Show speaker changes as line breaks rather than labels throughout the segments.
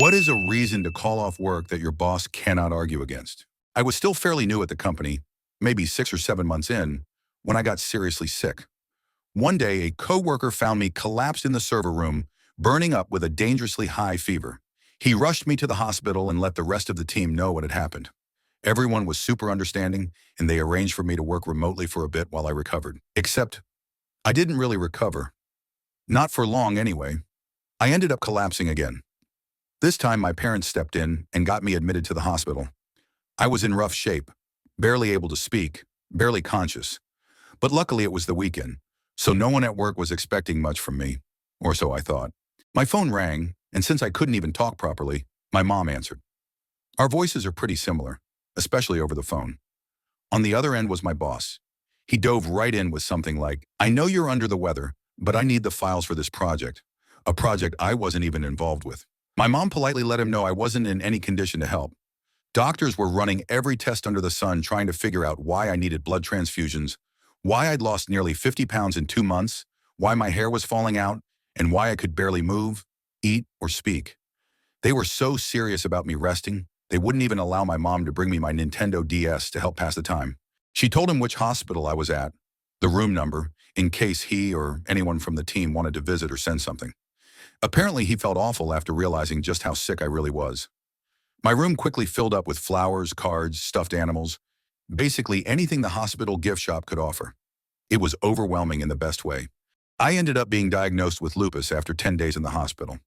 What is a reason to call off work that your boss cannot argue against? I was still fairly new at the company, maybe 6 or 7 months in, when I got seriously sick. One day, a coworker found me collapsed in the server room, burning up with a dangerously high fever. He rushed me to the hospital and let the rest of the team know what had happened. Everyone was super understanding, and they arranged for me to work remotely for a bit while I recovered. Except, I didn't really recover. Not for long anyway. I ended up collapsing again. This time, my parents stepped in and got me admitted to the hospital. I was in rough shape, barely able to speak, barely conscious. But luckily it was the weekend, so no one at work was expecting much from me, or so I thought. My phone rang, and since I couldn't even talk properly, my mom answered. Our voices are pretty similar, especially over the phone. On the other end was my boss. He dove right in with something like, I know you're under the weather, but I need the files for this project, a project I wasn't even involved with. My mom politely let him know I wasn't in any condition to help. Doctors were running every test under the sun trying to figure out why I needed blood transfusions, why I'd lost nearly 50 pounds in 2 months, why my hair was falling out, and why I could barely move, eat, or speak. They were so serious about me resting, they wouldn't even allow my mom to bring me my Nintendo DS to help pass the time. She told him which hospital I was at, the room number, in case he or anyone from the team wanted to visit or send something. Apparently, he felt awful after realizing just how sick I really was. My room quickly filled up with flowers, cards, stuffed animals, basically anything the hospital gift shop could offer. It was overwhelming in the best way. I ended up being diagnosed with lupus after 10 days in the hospital.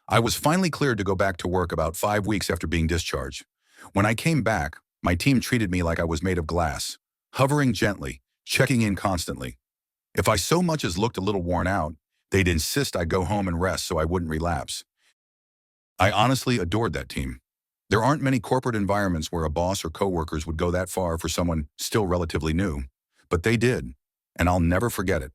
I was finally cleared to go back to work about 5 weeks after being discharged. When I came back, my team treated me like I was made of glass, hovering gently, checking in constantly. If I so much as looked a little worn out, they'd insist I go home and rest so I wouldn't relapse. I honestly adored that team. There aren't many corporate environments where a boss or coworkers would go that far for someone still relatively new, but they did, and I'll never forget it.